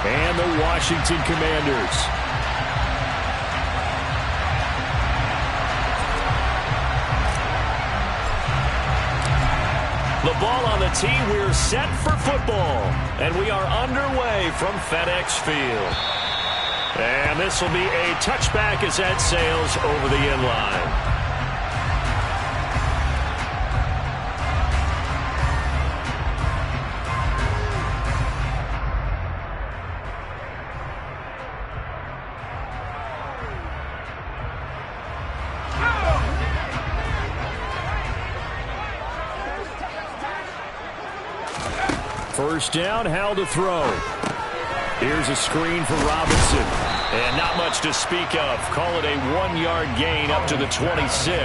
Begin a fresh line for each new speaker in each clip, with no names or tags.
and the Washington Commanders. The ball on the tee. We're set for football. And we are underway from FedEx Field. And this will be a touchback as that sails over the end line. First down, Howell to throw. Here's a screen for Robinson. And not much to speak of. Call it a 1-yard gain up to the 26.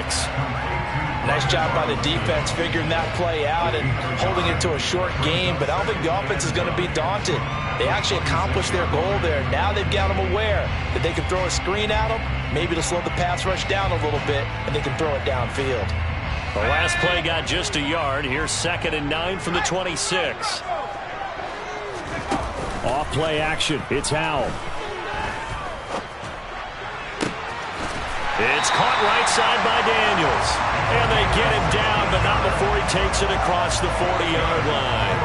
Nice job by the defense figuring that play out and holding it to a short game. But I don't think the offense is going to be daunted. They actually accomplished their goal there. Now they've got them aware that they can throw a screen at them, maybe to slow the pass rush down a little bit, and they can throw it downfield.
The last play got just a yard. Here's 2nd and 9 from the 26. Off play action. It's Howell. It's caught right side by Daniels. And they get him down, but not before he takes it across the 40-yard line.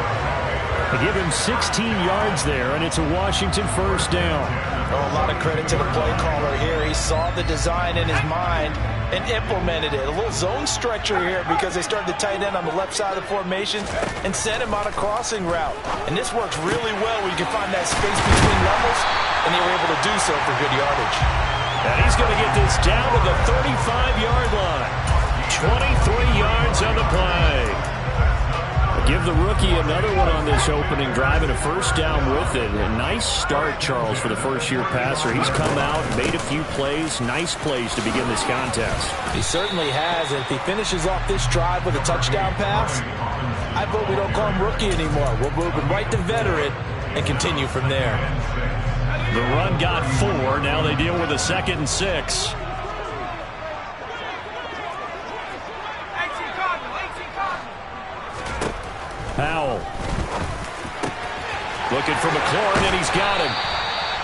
They give him 16 yards there, and it's a Washington first down.
Oh, a lot of credit to the play caller here. He saw the design in his mind and implemented it. A little zone stretcher here because they started the tight end on the left side of the formation and sent him on a crossing route. And this works really well when you can find that space between levels, and they were able to do so for good yardage.
And he's going to get this down to the 35-yard line. 23 yards on the play. Give the rookie another one on this opening drive and a first down with it. A nice start, Charles, for the first-year passer. He's come out, made a few plays, nice plays to begin this contest.
He certainly has. And if he finishes off this drive with a touchdown pass, I vote we don't call him rookie anymore. We'll move him right to veteran and continue from there.
The run got 4. Now they deal with a 2nd and 6. Howell. Looking for McLaurin, and he's got him.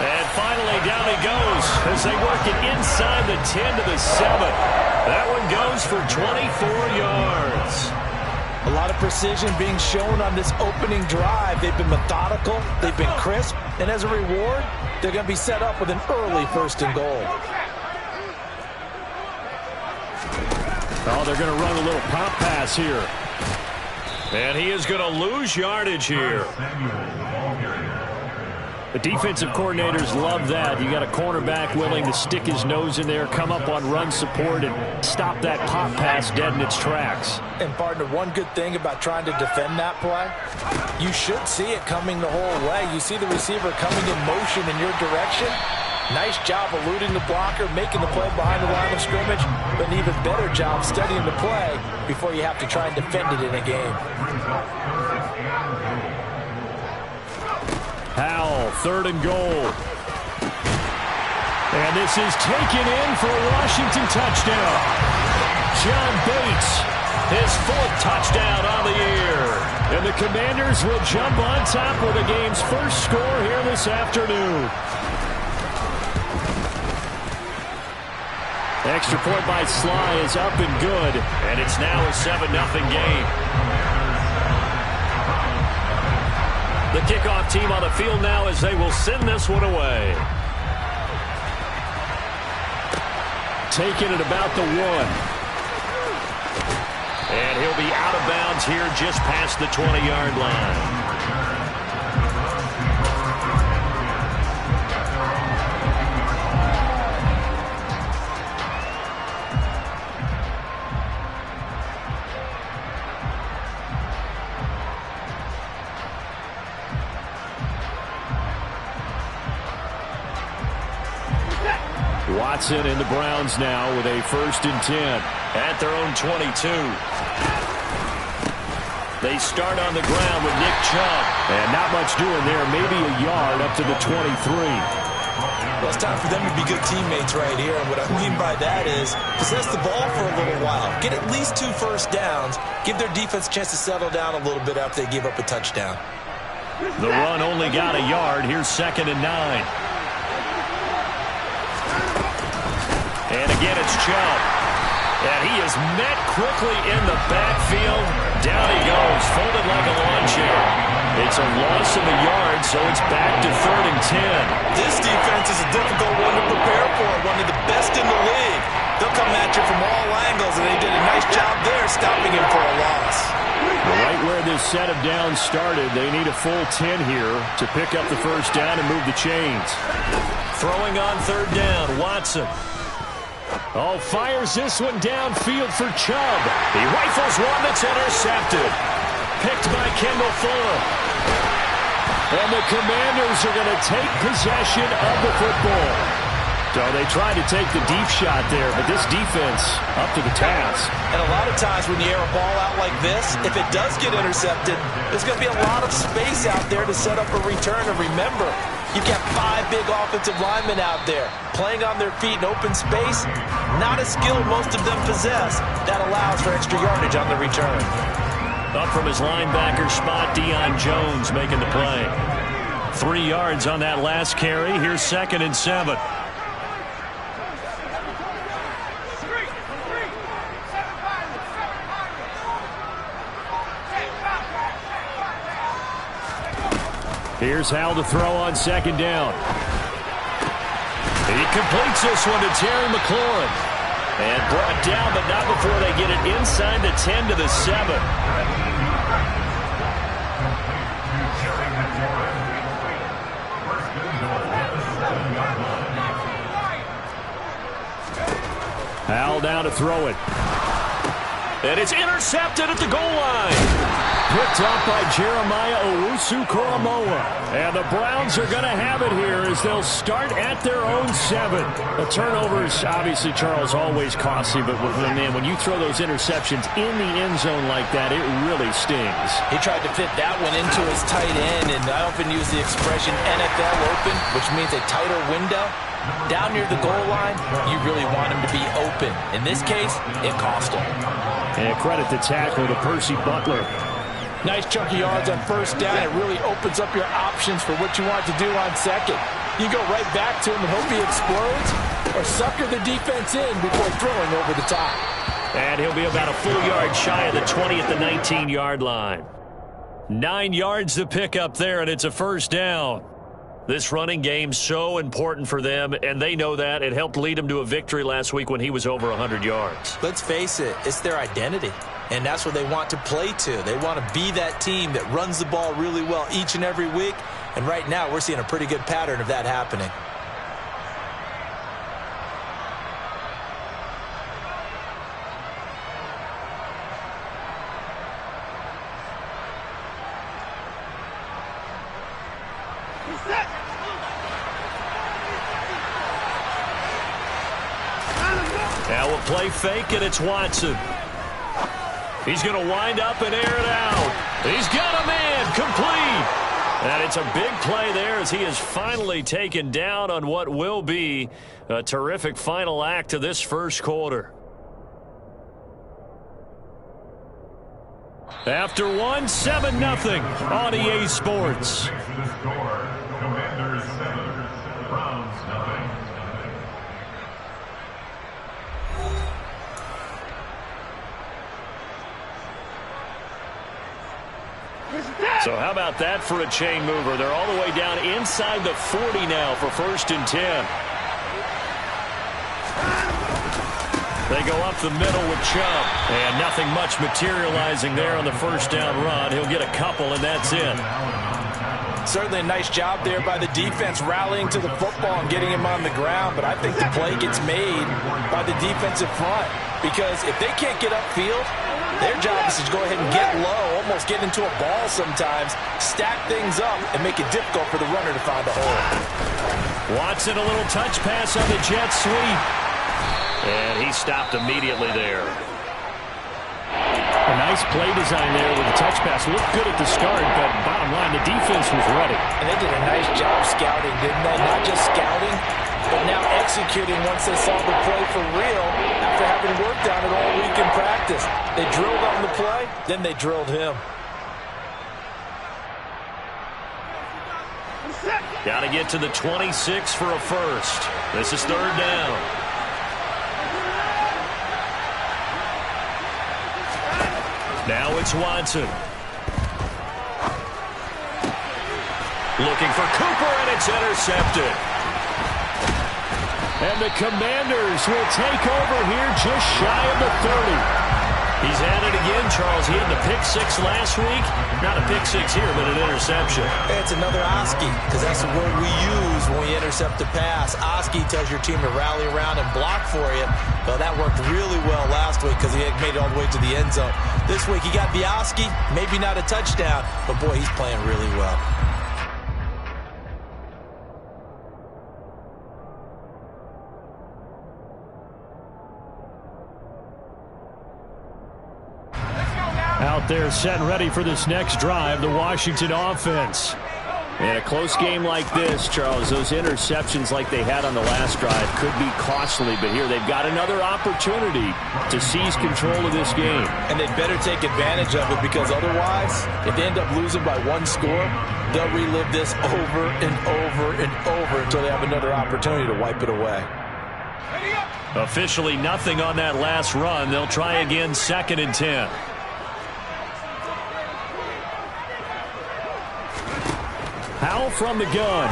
And finally, down he goes as they work it inside the 10 to the 7. That one goes for 24 yards.
A lot of precision being shown on this opening drive. They've been methodical, they've been crisp, and as a reward, they're going to be set up with an early 1st and goal.
Oh, they're going to run a little pop pass here. And he is going to lose yardage here. The defensive coordinators love that. You got a cornerback willing to stick his nose in there, come up on run support, and stop that pop pass dead in its tracks.
And, partner, one good thing about trying to defend that play, you should see it coming the whole way. You see the receiver coming in motion in your direction. Nice job eluding the blocker, making the play behind the line of scrimmage, but an even better job studying the play before you have to try and defend it in a game.
Howell, 3rd and goal. And this is taken in for a Washington touchdown. John Bates, his 4th touchdown on the year. And the Commanders will jump on top with the game's first score here this afternoon. Extra point by Sly is up and good, and it's now a 7-0 game. The kickoff team on the field now as they will send this one away. Taking it about the 1. And he'll be out of bounds here just past the 20-yard line. Watson and the Browns now with a 1st and 10 at their own 22. They start on the ground with Nick Chubb. And not much doing there, maybe a yard up to the 23.
Well, it's time for them to be good teammates right here. And what I mean by that is possess the ball for a little while. Get at least 2 first downs. Give their defense a chance to settle down a little bit after they give up a touchdown.
The run only got a yard. Here's 2nd and 9. And again, it's Chubb. And he is met quickly in the backfield. Down he goes, folded like a lawn chair. It's a loss of a yard, so it's back to 3rd and 10.
This defense is a difficult one to prepare for, one of the best in the league. They'll come at you from all angles, and they did a nice job there stopping him for a loss.
Right where this set of downs started, they need a full 10 here to pick up the first down and move the chains. Throwing on 3rd down, Watson. Oh, fires this one downfield for Chubb. He rifles one that's intercepted. Picked by Kendall Fuller. And the Commanders are going to take possession of the football. So they tried to take the deep shot there, but this defense up to the task.
And a lot of times when you air a ball out like this, if it does get intercepted, there's going to be a lot of space out there to set up a return. And remember, you've got 5 big offensive linemen out there playing on their feet in open space. Not a skill most of them possess. That allows for extra yardage on the return.
Up from his linebacker spot, Deion Jones making the play. 3 yards on that last carry. Here's 2nd and 7. Here's Howell to throw on 2nd down. He completes this one to Terry McLaurin. And brought down, but not before they get it inside the 10 to the 7. Howell down to throw it. And it's intercepted at the goal line. Picked up by Jeremiah Owusu-Koramoah. And the Browns are going to have it here as they'll start at their own 7. The turnovers, obviously, Charles, always costly, but when you throw those interceptions in the end zone like that, it really stings.
He tried to fit that one into his tight end, and I often use the expression NFL open, which means a tighter window. Down near the goal line, you really want him to be open. In this case, it cost him.
And credit the tackle to Percy Butler.
Nice chunky yards on 1st down. It really opens up your options for what you want to do on 2nd. You go right back to him and hope he explodes, or sucker the defense in before throwing over the top.
And he'll be about a full yard shy of the 20 at the 19-yard line. 9 yards to pick up there, and it's a 1st down. This running game so important for them, and they know that. It helped lead them to a victory last week when he was over 100 yards.
Let's face it, it's their identity, and that's what they want to play to. They want to be that team that runs the ball really well each and every week, and right now we're seeing a pretty good pattern of that happening.
Now we'll play fake, and it's Watson. He's going to wind up and air it out. He's got a man, complete. And it's a big play there as he is finally taken down on what will be a terrific final act to this first quarter. After 7-0 on EA Sports. Commanders 7, Browns 0. So how about that for a chain mover? They're all the way down inside the 40 now for 1st and 10. They go up the middle with Chubb. And nothing much materializing there on the 1st down run. He'll get a couple, and that's it.
Certainly a nice job there by the defense rallying to the football and getting him on the ground. But I think the play gets made by the defensive front. Because if they can't get upfield, their job is to go ahead and get low, almost get into a ball sometimes, stack things up, and make it difficult for the runner to find a hole.
Watson, a little touch pass on the jet sweep. And he stopped immediately there. A nice play design there with the touch pass. Looked good at the start, but bottom line, the defense was ready.
And they did a nice job scouting, didn't they? Not just scouting, but now executing once they saw the play for real after having worked on it all week in practice. They drilled on the play, then they drilled him.
Got to get to the 26 for a first. This is third down. Now it's Watson. Looking for Cooper, and it's intercepted. And the Commanders will take over here just shy of the 30. He's at it again, Charles. He had the pick six last week. Not a pick six here, but an interception.
It's another Oski, because that's the word we use when we intercept a pass. Oski tells your team to rally around and block for you. But that worked really well last week because he had made it all the way to the end zone. This week he got the Oski, maybe not a touchdown, but boy, he's playing really well.
Out there set and ready for this next drive, the Washington offense. In a close game like this, Charles, those interceptions like they had on the last drive could be costly, but here they've got another opportunity to seize control of this game.
And they'd better take advantage of it, because otherwise, if they end up losing by one score, they'll relive this over and over and over until they have another opportunity to wipe it away.
Officially nothing on that last run. They'll try again, 2nd and 10. Howell from the gun.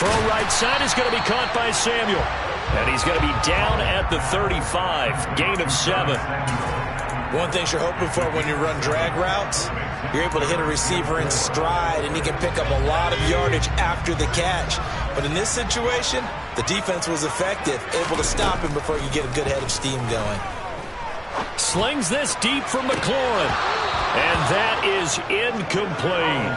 Throw right side is going to be caught by Samuel. And he's going to be down at the 35. Gain of 7.
One thing you're hoping for when you run drag routes, you're able to hit a receiver in stride, and he can pick up a lot of yardage after the catch. But in this situation, the defense was effective, able to stop him before he could get a good head of steam going.
Slings this deep from McLaurin. And that is incomplete.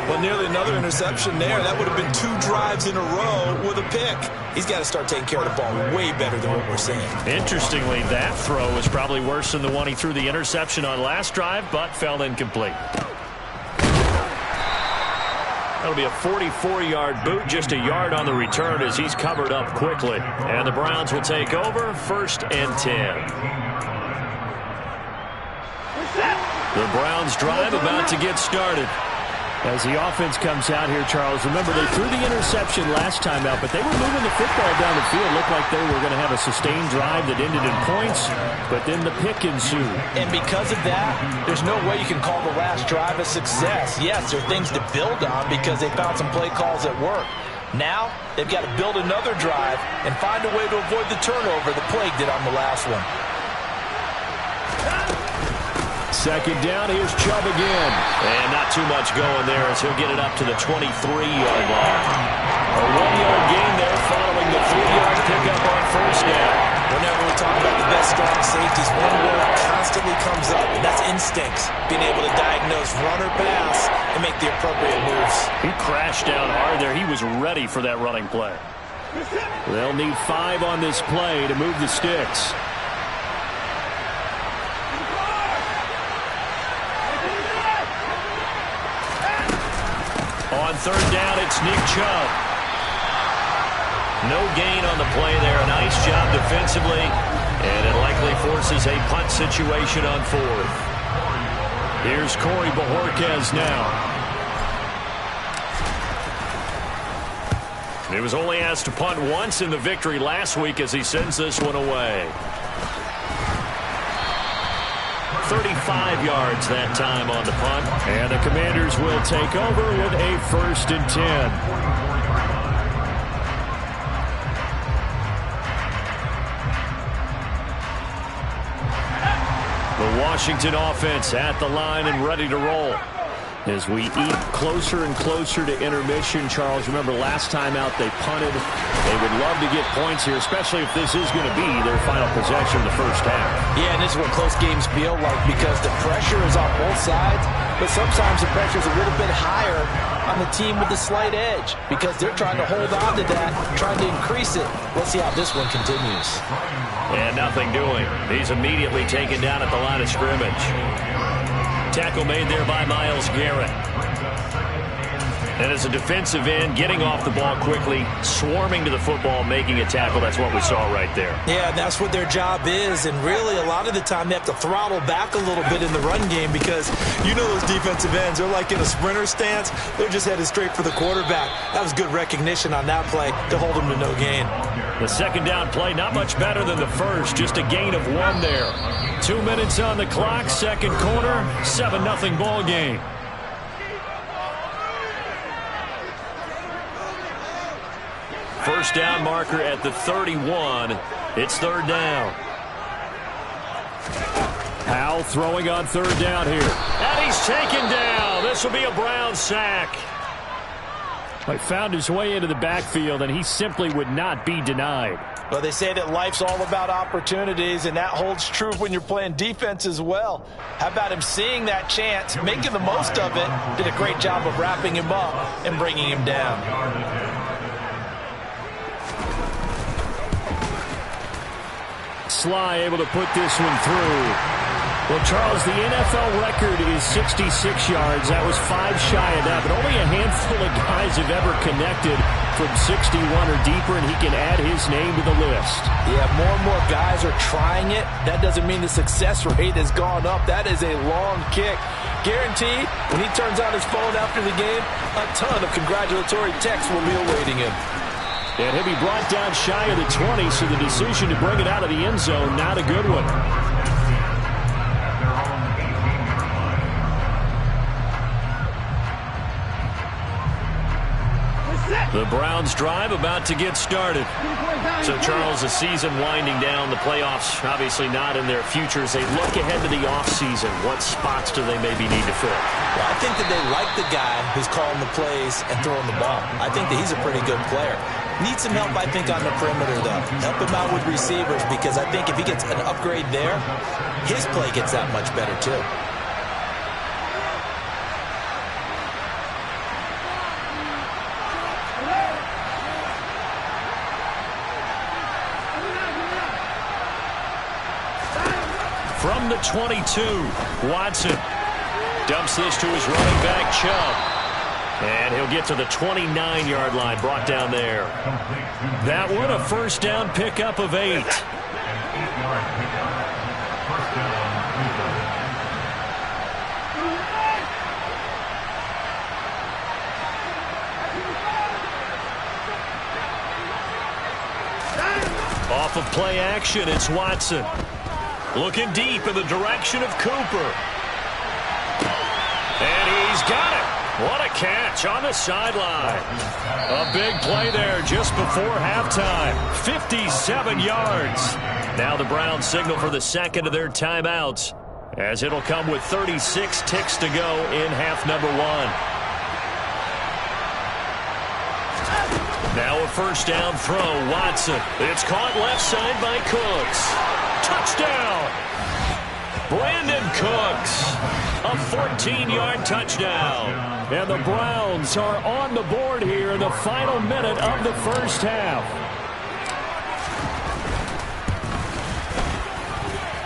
Well, nearly another interception there. That would have been 2 drives in a row with a pick. He's got to start taking care of the ball way better than what we're seeing.
Interestingly, that throw was probably worse than the one he threw the interception on last drive, but fell incomplete. That'll be a 44-yard boot, just a yard on the return as he's covered up quickly. And the Browns will take over, 1st and 10. The Browns drive about to get started. As the offense comes out here, Charles, remember they threw the interception last time out, but they were moving the football down the field. Looked like they were going to have a sustained drive that ended in points, but then the pick ensued.
And because of that, there's no way you can call the last drive a success. Yes, there are things to build on because they found some play calls that work. Now, they've got to build another drive and find a way to avoid the turnover that plagued it on the last one.
2nd down, here's Chubb again. And not too much going there as he'll get it up to the 23-yard line. A 1-yard gain there following the 3-yard pickup on 1st down.
Whenever we talk about the best strong safeties, one word constantly comes up, and that's instincts. Being able to diagnose run or pass and make the appropriate moves.
He crashed down hard there. He was ready for that running play. They'll need 5 on this play to move the sticks. On 3rd down, it's Nick Chubb. No gain on the play there. A nice job defensively. And it likely forces a punt situation on 4th. Here's Corey Bojorquez now. He was only asked to punt once in the victory last week as he sends this one away. 35 yards that time on the punt. And the Commanders will take over with a 1st and 10. The Washington offense at the line and ready to roll. As we eat closer and closer to intermission, Charles, remember last time out they punted. They would love to get points here, especially if this is going to be their final possession of the first half.
Yeah, and this is what close games feel like because the pressure is on both sides, but sometimes the pressure is a little bit higher on the team with the slight edge because they're trying to hold on to that, trying to increase it. Let's see how this one continues.
And nothing doing. He's immediately taken down at the line of scrimmage. Tackle made there by Myles Garrett. And as a defensive end, getting off the ball quickly, swarming to the football, making a tackle, that's what we saw right there.
Yeah, that's what their job is. And really, a lot of the time, they have to throttle back a little bit in the run game because you know those defensive ends, they're like in a sprinter stance. They're just headed straight for the quarterback. That was good recognition on that play to hold them to no gain.
The second down play, not much better than the first, just a gain of 1 there. 2 minutes on the clock, second quarter, 7-0 ball game. First down marker at the 31. It's third down. Howell throwing on third down here. And he's taken down. This will be a Brown sack. He found his way into the backfield, and he simply would not be denied.
Well, they say that life's all about opportunities, and that holds true when you're playing defense as well. How about him seeing that chance, making the most of it, did a great job of wrapping him up and bringing him down.
Sly able to put this one through. Well, Charles, the NFL record is 66 yards. That was 5 shy of that, but only a handful of guys have ever connected from 61 or deeper, and he can add his name to the list.
Yeah, more and more guys are trying it. That doesn't mean the success rate has gone up. That is a long kick. Guaranteed, when he turns on his phone after the game, a ton of congratulatory texts will be awaiting him.
And he'll be brought down shy of the 20, so the decision to bring it out of the end zone, not a good one. The Browns drive about to get started. So, Charles, the season winding down, the playoffs obviously not in their futures. They look ahead to the offseason. What spots do they maybe need to fill?
Well, I think that they like the guy who's calling the plays and throwing the ball. I think that he's a pretty good player. Needs some help, I think, on the perimeter, though. Help him out with receivers because I think if he gets an upgrade there, his play gets that much better, too.
From the 22, Watson dumps this to his running back, Chubb. And he'll get to the 29-yard line, brought down there. That one, a first down pickup of 8. Off of play action, it's Watson. Looking deep in the direction of Cooper. And he's got it. What a catch on the sideline. A big play there just before halftime. 57 yards. Now the Browns signal for the second of their timeouts, as it'll come with 36 ticks to go in half number 1. Now a first down throw, Watson. It's caught left side by Cooks. Touchdown! Brandon Cooks, a 14-yard touchdown. And the Browns are on the board here in the final minute of the first half.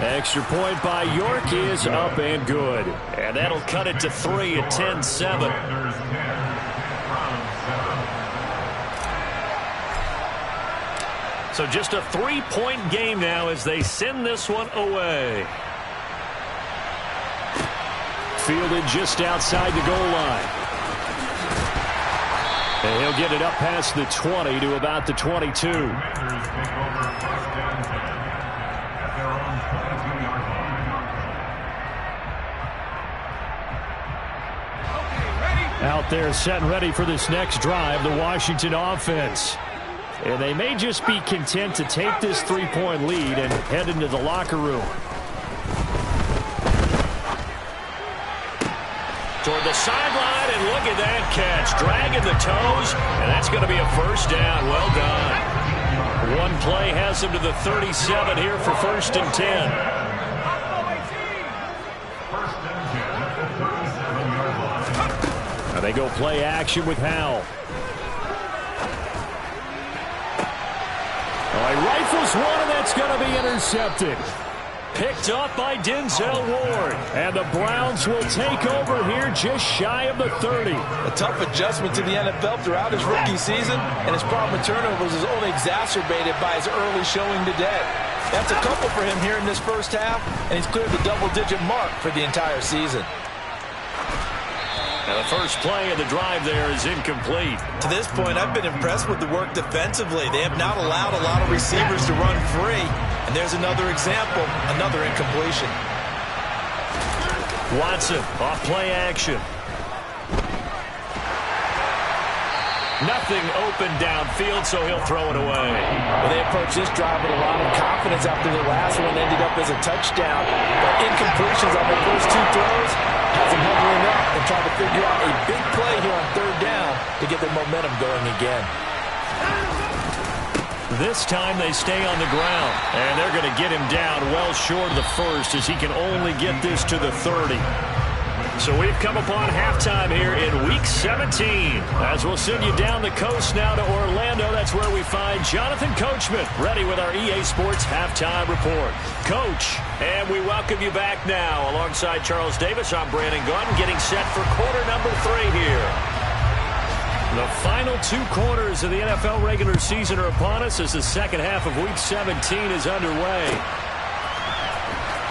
Extra point by York is up and good. And that'll cut it to 3 at 10-7. So just a 3-point game now as they send this one away. Fielded just outside the goal line. And he'll get it up past the 20 to about the 22. Out there set and ready for this next drive, the Washington offense. And they may just be content to take this 3-point lead and head into the locker room. Toward the sideline, and look at that catch. Dragging the toes, and that's going to be a first down. Well done. One play has him to the 37 here for 1st and 10. Now they go play action with Howell. He rifles one, and that's going to be intercepted. Picked off by Denzel Ward. And the Browns will take over here just shy of the 30.
A tough adjustment to the NFL throughout his rookie season, and his problem with turnovers is only exacerbated by his early showing today. That's a couple for him here in this first half, and he's cleared the double-digit mark for the entire season.
And the first play of the drive there is incomplete.
To this point, I've been impressed with the work defensively. They have not allowed a lot of receivers to run free. And there's another example, another incompletion.
Watson, off play action. Nothing open downfield, so he'll throw it away.
Well, they approached this drive with a lot of confidence after their last one ended up as a touchdown. But incompletions on their first two throws has them hovering up and trying to figure out a big play here on third down to get their momentum going again.
This time they stay on the ground, and they're going to get him down well short of the first as he can only get this to the 30. So we've come upon halftime here in Week 17. As we'll send you down the coast now to Orlando, that's where we find Jonathan Coachman ready with our EA Sports Halftime Report. Coach, and we welcome you back now. Alongside Charles Davis, I'm Brandon Gunn, getting set for quarter number 3 here. The final 2 quarters of the NFL regular season are upon us as the second half of Week 17 is underway.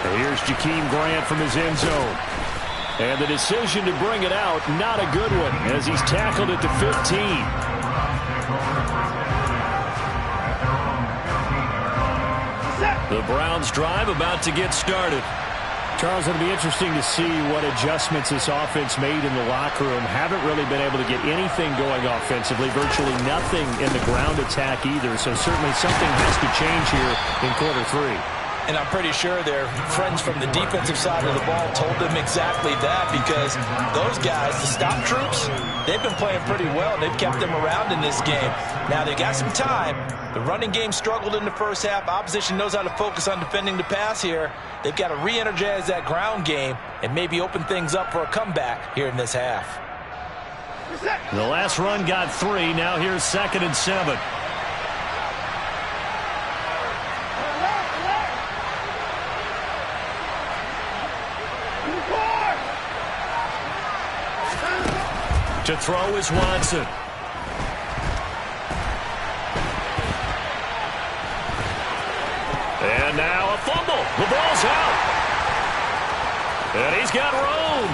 And here's Jakeem Grant from his end zone. And the decision to bring it out, not a good one, as he's tackled at the 15. The Browns drive about to get started. Charles, it'll be interesting to see what adjustments this offense made in the locker room. Haven't really been able to get anything going offensively, virtually nothing in the ground attack either. So certainly something has to change here in quarter 3.
And I'm pretty sure their friends from the defensive side of the ball told them exactly that, because those guys, the stop troops, they've been playing pretty well. They've kept them around in this game. Now they got some time. The running game struggled in the first half. Opposition knows how to focus on defending the pass here. They've got to re-energize that ground game and maybe open things up for a comeback here in this half.
The last run got 3. Now here's 2nd and 7. To throw is Watson. And now a fumble. The ball's out. And he's got room.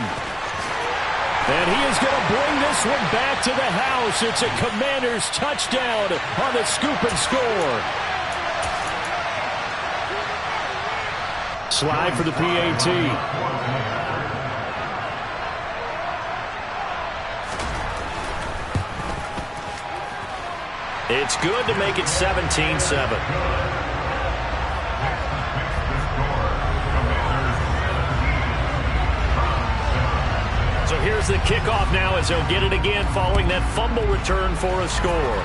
And he is going to bring this one back to the house. It's a Commanders touchdown on the scoop and score. Slide for the PAT. It's good to make it 17-7. So here's the kickoff now as they'll get it again following that fumble return for a score.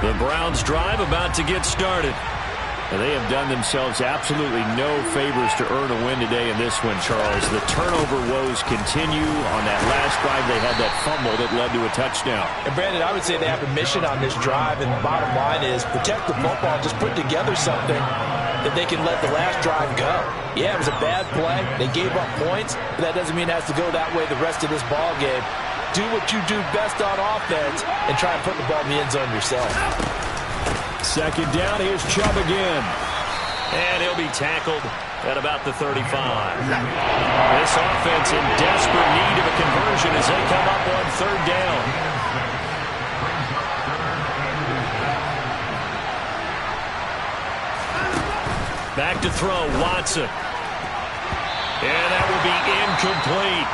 The Browns drive about to get started. And they have done themselves absolutely no favors to earn a win today in this one, Charles. The turnover woes continue. On that last drive, they had that fumble that led to a touchdown.
And, Brandon, I would say they have a mission on this drive, and the bottom line is protect the football, just put together something that they can let the last drive go. Yeah, it was a bad play. They gave up points, but that doesn't mean it has to go that way the rest of this ball game. Do what you do best on offense and try and put the ball in the end zone yourself.
2nd down, here's Chubb again. And he'll be tackled at about the 35. This offense in desperate need of a conversion as they come up on 3rd down. Back to throw, Watson. And that will be incomplete.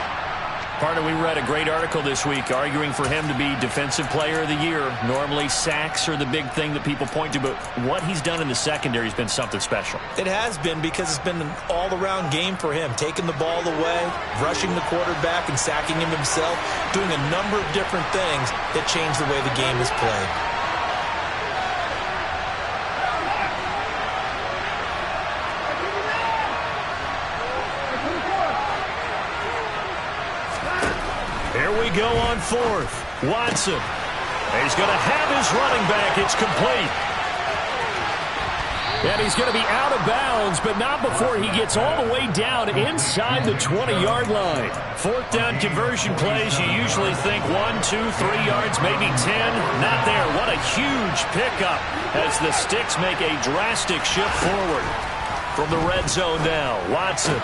Partner, we read a great article this week arguing for him to be Defensive Player of the Year. Normally, sacks are the big thing that people point to, but what he's done in the secondary has been something special.
It has been, because it's been an all-around game for him, taking the ball away, rushing the quarterback and sacking him himself, doing a number of different things that change the way the game is played.
Here we go on fourth. Watson. He's going to have his running back. It's complete. And he's going to be out of bounds, but not before he gets all the way down inside the 20-yard line. Fourth down conversion plays, you usually think 1, 2, 3 yards, maybe 10. Not there. What a huge pickup as the Sticks make a drastic shift forward. From the red zone now, Watson.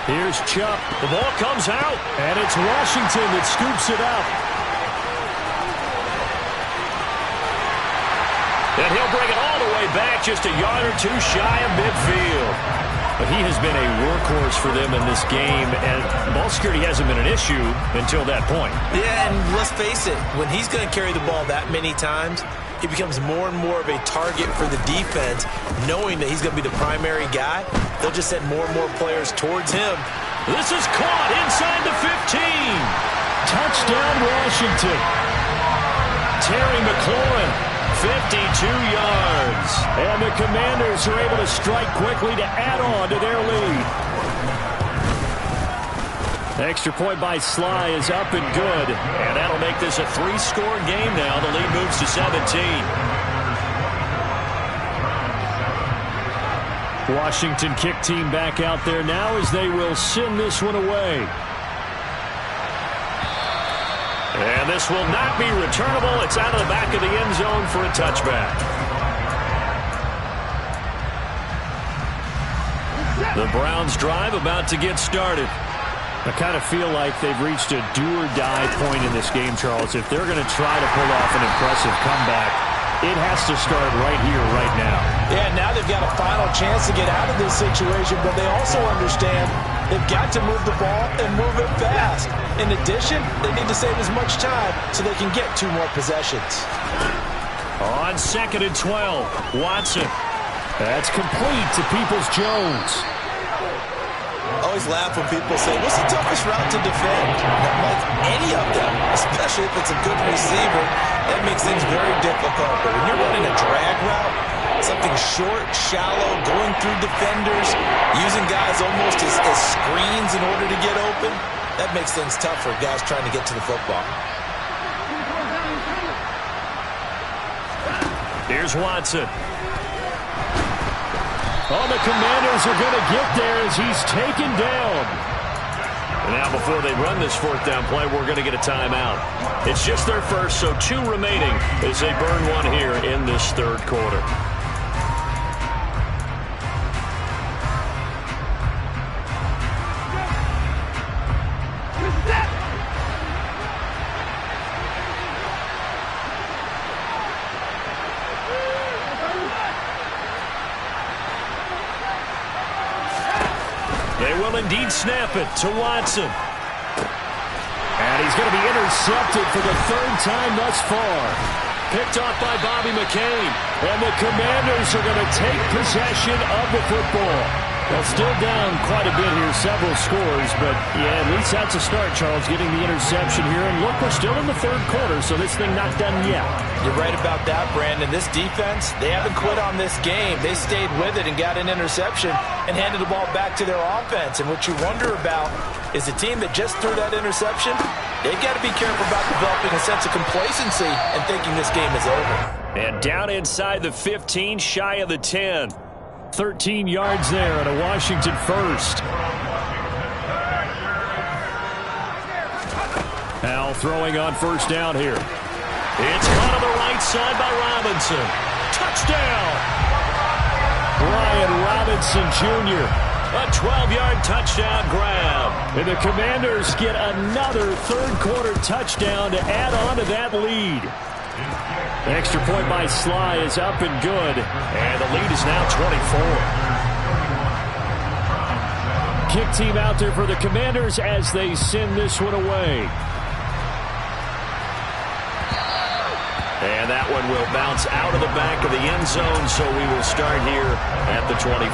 Here's Chubb. The ball comes out, and it's Washington that scoops it up. And he'll bring it all the way back, just a yard or two shy of midfield. But he has been a workhorse for them in this game, and ball security hasn't been an issue until that point.
Yeah, and let's face it, when he's going to carry the ball that many times, he becomes more and more of a target for the defense, knowing that he's going to be the primary guy. They'll just send more and more players towards him.
This is caught inside the 15. Touchdown, Washington. Terry McLaurin, 52 yards. And the Commanders are able to strike quickly to add on to their lead. The extra point by Sly is up and good. And that'll make this a 3-score game now. The lead moves to 17. Washington kick team back out there now as they will send this one away. And this will not be returnable. It's out of the back of the end zone for a touchback. The Browns drive about to get started. I kind of feel like they've reached a do-or-die point in this game, Charles. If they're going to try to pull off an impressive comeback, it has to start right here, right now.
Yeah, now they've got a final chance to get out of this situation, but they also understand they've got to move the ball and move it fast. In addition, they need to save as much time so they can get 2 more possessions.
On 2nd and 12, Watson. That's complete to Peoples-Jones.
I always laugh when people say, what's the toughest route to defend? I'm like, any of them, especially if it's a good receiver. That makes things very difficult. But when you're running a drag route, something short, shallow, going through defenders, using guys almost as screens in order to get open, that makes things tough for guys trying to get to the football.
Here's Watson. Oh, the Commanders are going to get there as he's taken down. And now before they run this 4th down play, we're going to get a timeout. It's just their first, so 2 remaining as they burn one here in this 3rd quarter. They will indeed snap it to Watson. And he's going to be intercepted for the 3rd time thus far. Picked off by Bobby McCain. And the Commanders are going to take possession of the football. Well, still down quite a bit here, several scores. But, yeah, at least that's a start, Charles, getting the interception here. And look, we're still in the 3rd quarter, so this thing not done yet.
You're right about that, Brandon. This defense, they haven't quit on this game. They stayed with it and got an interception and handed the ball back to their offense. And what you wonder about is the team that just threw that interception, they've got to be careful about developing a sense of complacency and thinking this game is over.
And down inside the 15, shy of the 10. 13 yards there and a Washington first. Now throwing on 1st down here. It's caught on the right side by Robinson. Touchdown! Brian Robinson Jr. A 12-yard touchdown grab. And the Commanders get another 3rd quarter touchdown to add on to that lead. The extra point by Sly is up and good. And the lead is now 24. Kick team out there for the Commanders as they send this one away. And that one will bounce out of the back of the end zone, so we will start here at the 25.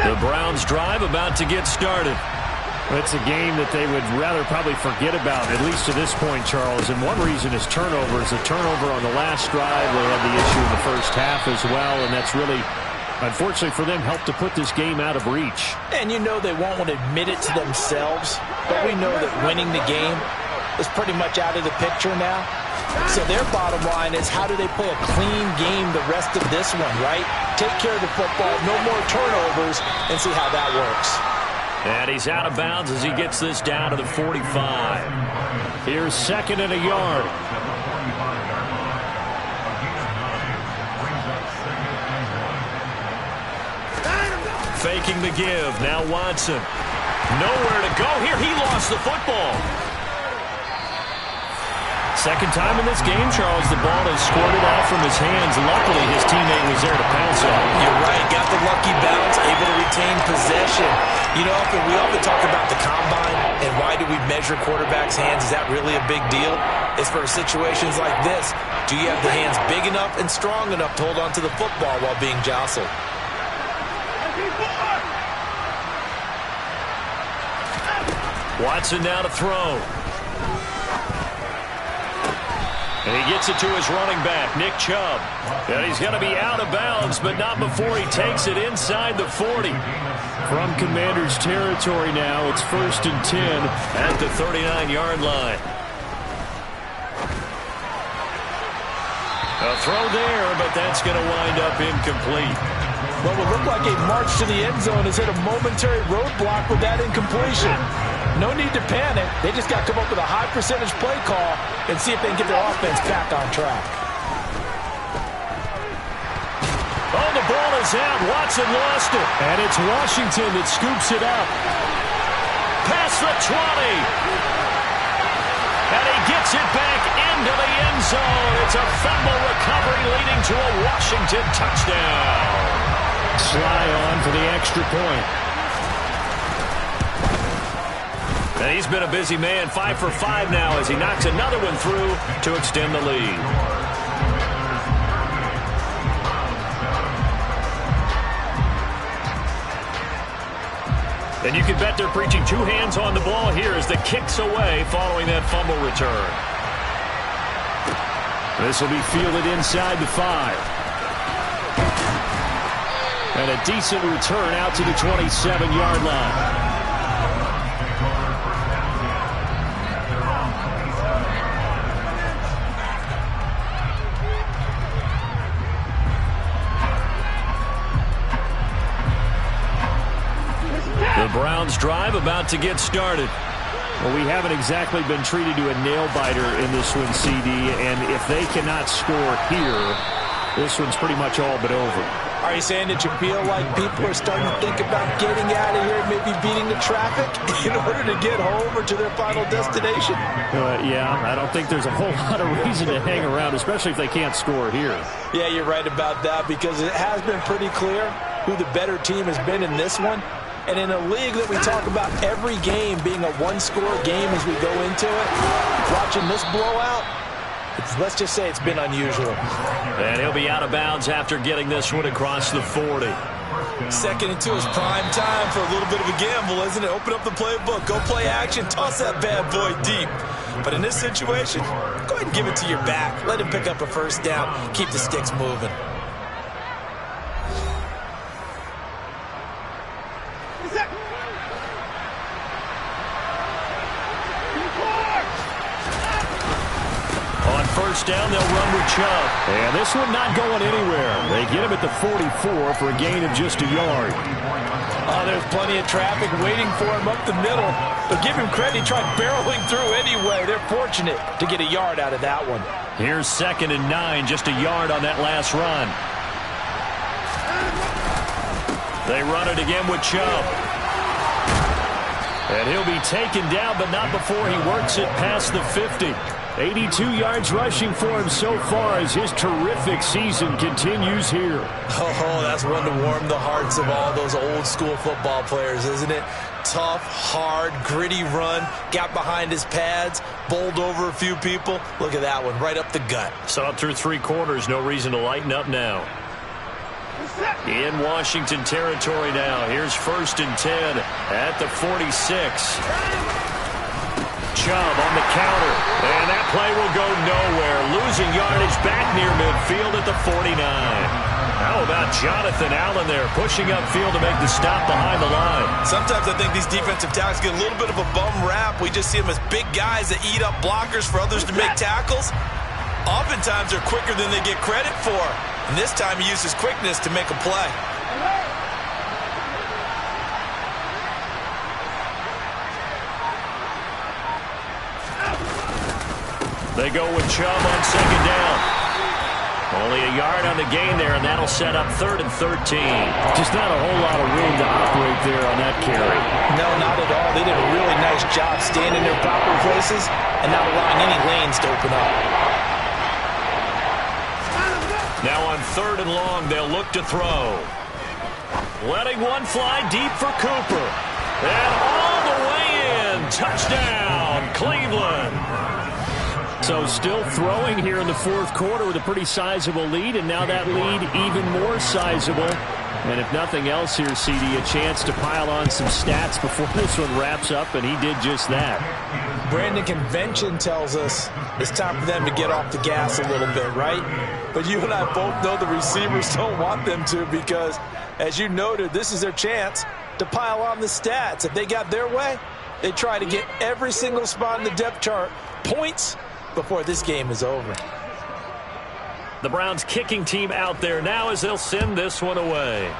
The Browns drive about to get started. It's a game that they would rather probably forget about, at least to this point, Charles. And one reason is turnovers. A turnover on the last drive. They had the issue in the first half as well, and that's really Unfortunately for them, helped to put this game out of reach.
And you know they won't want to admit it to themselves, but we know that winning the game is pretty much out of the picture now. So their bottom line is, how do they play a clean game the rest of this one, right? Take care of the football, no more turnovers, and see how that works.
And he's out of bounds as he gets this down to the 45. Here's 2nd and a yard. Faking the give. Now Watson. Nowhere to go here. He lost the football. Second time in this game, Charles, the ball has squirted out from his hands. Luckily, his teammate was there to pounce on it.
You're right. Got the lucky bounce, able to retain possession. You know, we often talk about the combine and why do we measure quarterbacks' hands. Is that really a big deal? It's for situations like this. Do you have the hands big enough and strong enough to hold on to the football while being jostled?
Watson now to throw. And he gets it to his running back, Nick Chubb. And he's going to be out of bounds, but not before he takes it inside the 40. From Commanders territory now, it's 1st and 10 at the 39-yard line. A throw there, but that's going to wind up incomplete.
What would look like a march to the end zone has hit a momentary roadblock with that incompletion. No need to panic. They just got to come up with a high percentage play call and see if they can get their offense back on track.
Oh, the ball is out. Watson lost it. And it's Washington that scoops it up. Past the 20. And he gets it back into the end zone. It's a fumble recovery leading to a Washington touchdown. Sly on for the extra point. And he's been a busy man, 5 for 5 now as he knocks another one through to extend the lead. And you can bet they're preaching 2 hands on the ball here as the kick's away following that fumble return. This will be fielded inside the 5. And a decent return out to the 27-yard line. The Browns drive about to get started. Well, we haven't exactly been treated to a nail-biter in this one, CD, and if they cannot score here, this one's pretty much all but over.
Are you saying that you feel like people are starting to think about getting out of here, maybe beating the traffic in order to get home or to their final destination?
Yeah, I don't think there's a whole lot of reason to hang around, especially if they can't score here.
Yeah, you're right about that because it has been pretty clear who the better team has been in this one. And in a league that we talk about every game being a one-score game as we go into it, watching this blowout, let's just say it's been unusual.
And he'll be out of bounds after getting this one across the 40.
2nd and 2 is prime time for a little bit of a gamble, isn't it? Open up the playbook, go play action, toss that bad boy deep. But in this situation, go ahead and give it to your back. Let him pick up a first down, keep the sticks moving.
First down, they'll run with Chubb. And this one not going anywhere. They get him at the 44 for a gain of just a yard.
Oh, there's plenty of traffic waiting for him up the middle. But give him credit, he tried barreling through anyway. They're fortunate to get a yard out of that one.
Here's 2nd and 9, just a yard on that last run. They run it again with Chubb. And he'll be taken down, but not before he works it past the 50. 82 yards rushing for him so far as his terrific season continues here.
Oh, that's one to warm the hearts of all those old school football players, isn't it? Tough, hard, gritty run, got behind his pads, bowled over a few people. Look at that one, right up the gut.
Saw it through 3 quarters, no reason to lighten up now. In Washington territory now, here's 1st and 10 at the 46. Chubb on the counter, and that play will go nowhere. Losing yardage back near midfield at the 49. How about Jonathan Allen there pushing upfield to make the stop behind the line?
Sometimes I think these defensive tackles get a little bit of a bum rap. We just see them as big guys that eat up blockers for others to make tackles. Oftentimes they're quicker than they get credit for. And this time he used his quickness to make a play.
They go with Chubb on second down. Only a yard on the gain there, and that'll set up 3rd and 13. Just not a whole lot of room to operate there on that carry.
No, not at all. They did a really nice job staying in their proper places and not allowing any lanes to open up.
Now on 3rd and long, they'll look to throw. Letting one fly deep for Cooper. And all the way in. Touchdown, Cleveland. So still throwing here in the 4th quarter with a pretty sizable lead, and now that lead even more sizable. And if nothing else here, CD, a chance to pile on some stats before this one wraps up, and he did just that.
Brandon, convention tells us it's time for them to get off the gas a little bit, right? But you and I both know the receivers don't want them to because, as you noted, this is their chance to pile on the stats. If they got their way, they try to get every single spot in the depth chart points before this game is over.
The Browns kicking team out there now as they'll send this one away.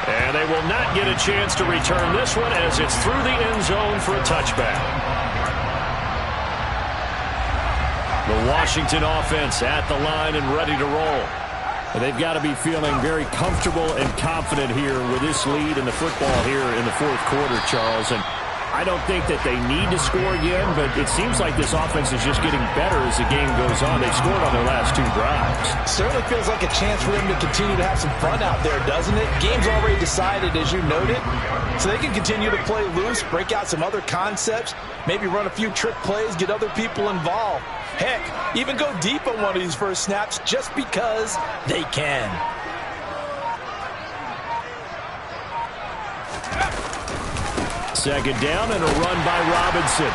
And they will not get a chance to return this one as it's through the end zone for a touchback. The Washington offense at the line and ready to roll. And they've got to be feeling very comfortable and confident here with this lead in the football here in the 4th quarter, Charles. And I don't think that they need to score again, but it seems like this offense is just getting better as the game goes on. They've scored on their last 2 drives.
Certainly feels like a chance for them to continue to have some fun out there, doesn't it? Game's already decided, as you noted, so they can continue to play loose, break out some other concepts, maybe run a few trick plays, get other people involved. Heck, even go deep on one of these first snaps just because they can.
Second down and a run by Robinson.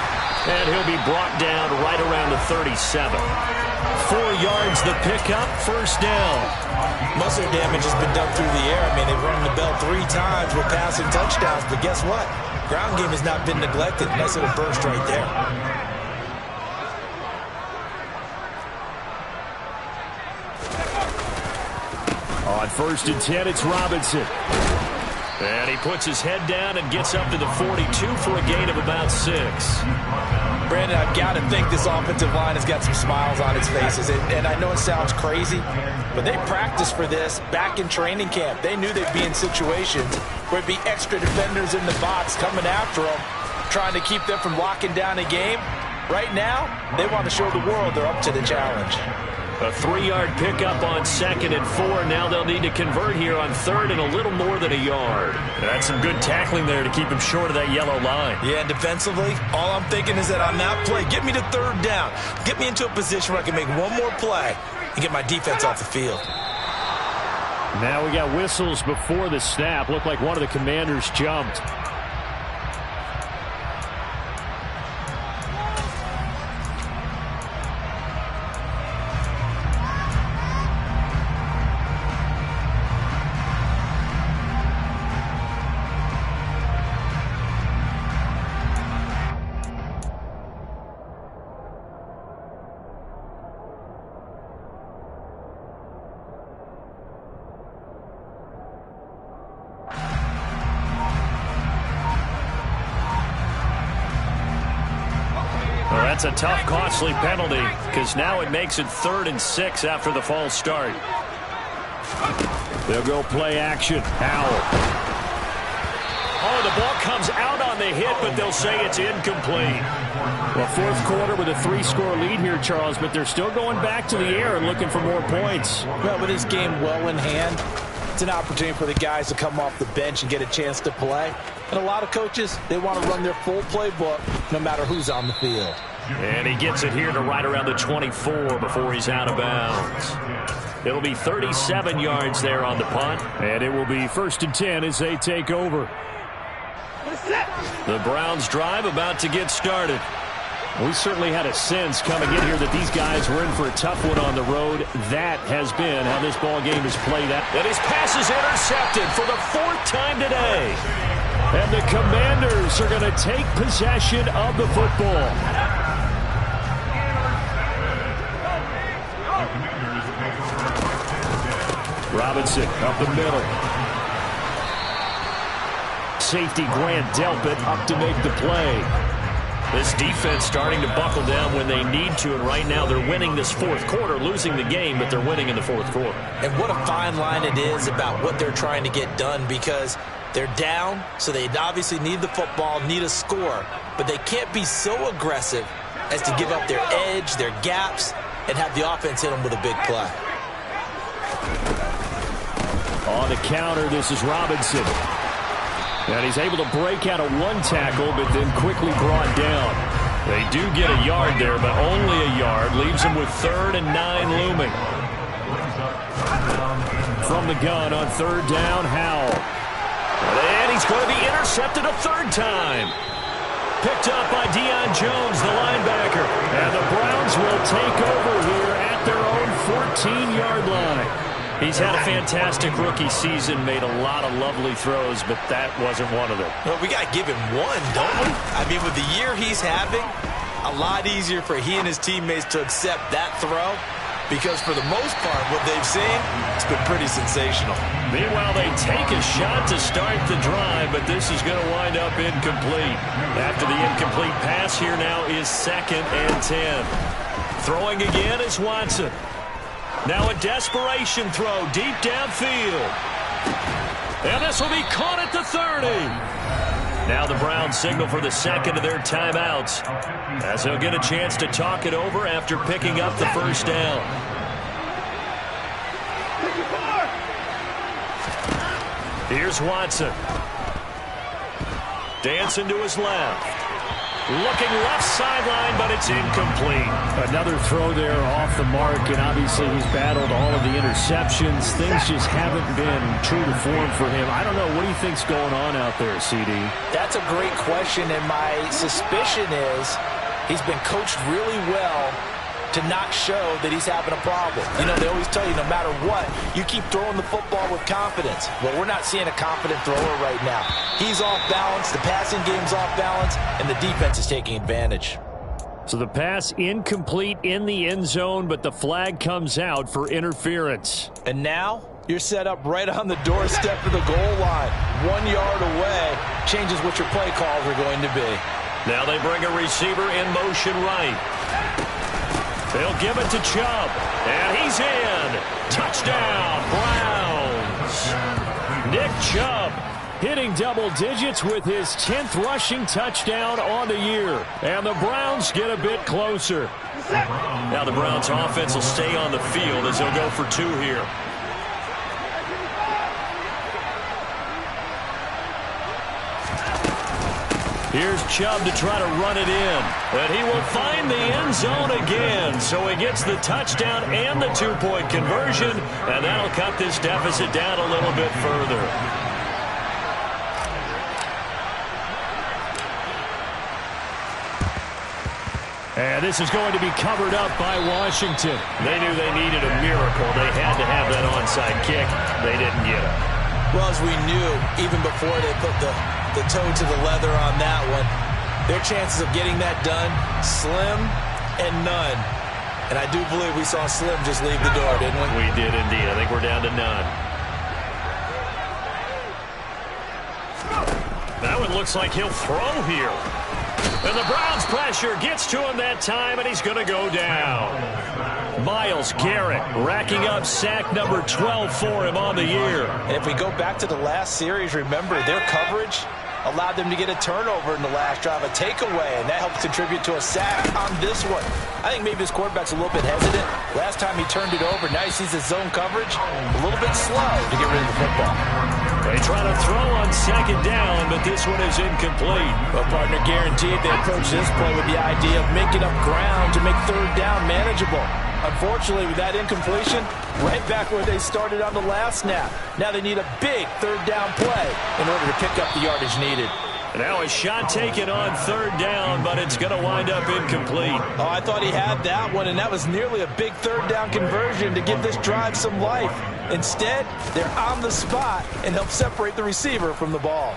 And he'll be brought down right around the 37. 4 yards the pickup, first down.
Most of their damage has been done through the air. I mean, they've rung the bell 3 times with passing touchdowns. But guess what? Ground game has not been neglected. Nice little burst right there.
On 1st and 10, it's Robinson. And he puts his head down and gets up to the 42 for a gain of about 6.
Brandon, I've got to think this offensive line has got some smiles on its faces. And I know it sounds crazy, but they practiced for this back in training camp. They knew they'd be in situations where it'd be extra defenders in the box coming after them, trying to keep them from locking down a game. Right now, they want to show the world they're up to the challenge.
A 3-yard pickup on 2nd and 4. Now they'll need to convert here on 3rd and a little more than a yard. That's some good tackling there to keep him short of that yellow line.
Yeah, and defensively, all I'm thinking is that on that play, get me to 3rd down. Get me into a position where I can make one more play and get my defense off the field.
Now we got whistles before the snap. Looked like one of the Commanders jumped. That's a tough, costly penalty because now it makes it 3rd and 6 after the false start. They'll go play action. Howell. Oh, the ball comes out on the hit, but they'll say it's incomplete. Well, 4th quarter with a 3-score lead here, Charles, but they're still going back to the air and looking for more points.
Well, with this game well in hand, it's an opportunity for the guys to come off the bench and get a chance to play. And a lot of coaches, they want to run their full playbook no matter who's on the field.
And he gets it here to right around the 24 before he's out of bounds. It'll be 37 yards there on the punt. And it will be 1st and 10 as they take over. The Browns drive about to get started. We certainly had a sense coming in here that these guys were in for a tough one on the road. That has been how this ball game is played out. And his pass is intercepted for the 4th time today. And the Commanders are going to take possession of the football. Robinson up the middle. Safety Grant Delpit up to make the play. This defense starting to buckle down when they need to, and right now they're winning this 4th quarter, losing the game, but they're winning in the 4th quarter.
And what a fine line it is about what they're trying to get done, because they're down, so they obviously need the football, need a score, but they can't be so aggressive as to give up their edge, their gaps, and have the offense hit them with a big play.
On the counter, this is Robinson. And he's able to break out of 1 tackle, but then quickly brought down. They do get a yard there, but only a yard. Leaves them with 3rd and 9 looming. From the gun on 3rd down, Howell. And he's going to be intercepted a 3rd time. Picked up by Deion Jones, the linebacker. And the Browns will take over here at their own 14-yard line. He's had a fantastic rookie season, made a lot of lovely throws, but that wasn't one of them.
Well, we got to give him one, don't we? I mean, with the year he's having, a lot easier for he and his teammates to accept that throw, because for the most part, what they've seen, it's been pretty sensational.
Meanwhile, they take a shot to start the drive, but this is going to wind up incomplete. After the incomplete pass, here now is 2nd and 10. Throwing again is Watson. Now a desperation throw deep downfield. And this will be caught at the 30. Now the Browns signal for the 2nd of their timeouts, as they'll get a chance to talk it over after picking up the 1st down. Here's Watson. Dancing to his left. Looking left sideline, but it's incomplete. Another throw there off the mark, and obviously he's battled all of the interceptions. Things just haven't been true to form for him. I don't know. What do you think's going on out there, CD?
That's a great question, and my suspicion is he's been coached really well to not show that he's having a problem. You know, they always tell you no matter what, you keep throwing the football with confidence. But we're not seeing a confident thrower right now. He's off balance, the passing game's off balance, and the defense is taking advantage.
So the pass incomplete in the end zone, but the flag comes out for interference.
And now you're set up right on the doorstep of the goal line. 1 yard away changes what your play calls are going to be.
Now they bring a receiver in motion right. They'll give it to Chubb, and he's in. Touchdown, Browns. Nick Chubb hitting double digits with his 10th rushing touchdown on the year. And the Browns get a bit closer. Now the Browns offense will stay on the field as they'll go for 2 here. Here's Chubb to try to run it in. And he will find the end zone again. So he gets the touchdown and the 2-point conversion. And that'll cut this deficit down a little bit further. And this is going to be covered up by Washington. They knew they needed a miracle. They had to have that onside kick. They didn't get it.
Well, as we knew, even before they put the toe to the leather on that one, their chances of getting that done, slim and none. And I do believe we saw Slim just leave the door, didn't we?
We did indeed. I think we're down to none. That one looks like he'll throw here. And the Browns pressure gets to him that time, and he's going to go down. Myles Garrett racking up sack number 12 for him on the year.
And if we go back to the last series, remember, their coverage allowed them to get a turnover in the last drive, a takeaway, and that helps contribute to a sack on this one. I think maybe his quarterback's a little bit hesitant. Last time he turned it over, now he sees his zone coverage a little bit slow to get rid of the football.
They try to throw on 2nd down, but this one is incomplete.
Well, partner, guaranteed they approach this play with the idea of making up ground to make 3rd down manageable. Unfortunately, with that incompletion, right back where they started on the last snap. Now they need a big 3rd down play in order to pick up the yardage needed.
Now a shot taken on third down, but it's going to wind up incomplete.
Oh, I thought he had that one, and that was nearly a big third down conversion to give this drive some life. Instead, they're on the spot and help separate the receiver from the ball.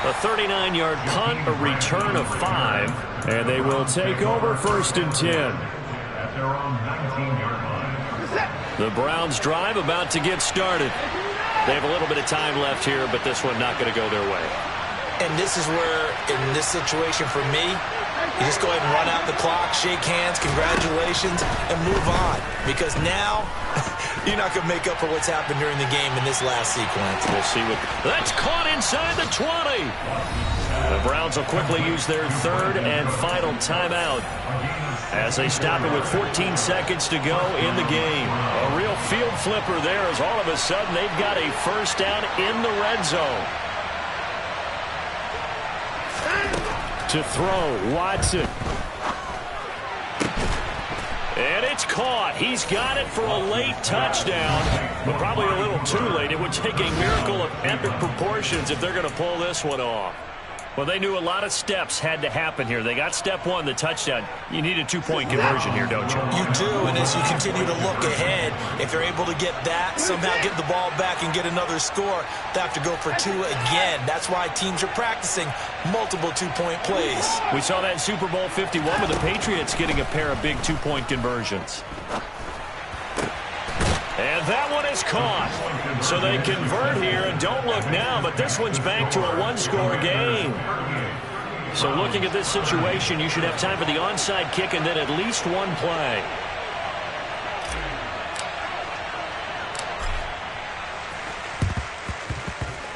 A 39-yard punt, a return of 5, and they will take over 1st and 10. The Browns drive about to get started. They have a little bit of time left here, but this one not going to go their way.
And this is where, in this situation for me, you just go ahead and run out the clock, shake hands, congratulations, and move on. Because now, you're not going to make up for what's happened during the game in this last sequence.
We'll see what... That's caught inside the 20. The Browns will quickly use their 3rd and final timeout as they stop it with 14 seconds to go in the game. A real field flipper there as all of a sudden they've got a first down in the red zone. To throw, Watson. And it's caught. He's got it for a late touchdown, but probably a little too late. It would take a miracle of epic proportions if they're going to pull this one off. Well, they knew a lot of steps had to happen here. They got step 1, the touchdown. You need a 2-point conversion here, don't you?
You do, and as you continue to look ahead, if they're able to get that, somehow get the ball back and get another score, they have to go for 2 again. That's why teams are practicing multiple 2-point plays.
We saw that in Super Bowl 51 with the Patriots getting a pair of big 2-point conversions. And that one is caught. So they convert here, and don't look now, but this one's back to a 1-score game. So looking at this situation, you should have time for the onside kick and then at least one play.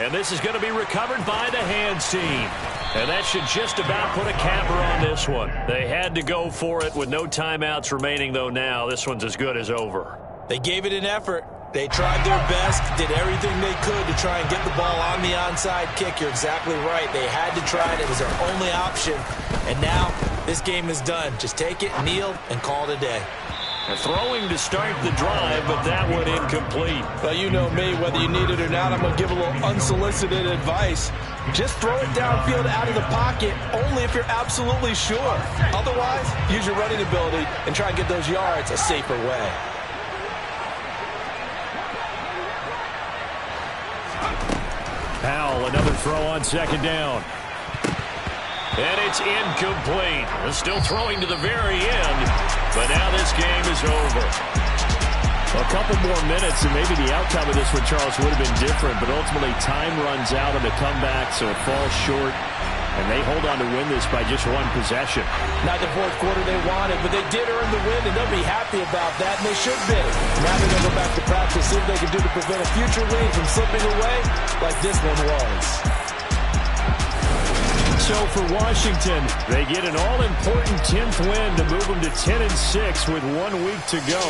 And this is going to be recovered by the hands team. And that should just about put a capper on this one. They had to go for it with no timeouts remaining, though now this one's as good as over.
They gave it an effort. They tried their best, did everything they could to try and get the ball on the onside kick. You're exactly right. They had to try it. It was their only option. And now this game is done. Just take it, kneel, and call it a day.
Throwing to start the drive, but that one incomplete.
Well, you know me, whether you need it or not, I'm going to give a little unsolicited advice. Just throw it downfield out of the pocket only if you're absolutely sure. Otherwise, use your running ability and try and get those yards a safer way.
Powell, another throw on 2nd down. And it's incomplete. They're still throwing to the very end, but now this game is over. A couple more minutes, and maybe the outcome of this one, Charles, would have been different, but ultimately time runs out on the comeback, so it falls short, and they hold on to win this by just 1 possession.
Not the 4th quarter they wanted, but they did earn the win, and they'll be happy about that, and they should be. Now they're going to go back to practice, see what they can do to prevent a future win from slipping away like this one was.
So for Washington, they get an all-important 10th win to move them to 10-6 with 1 week to go.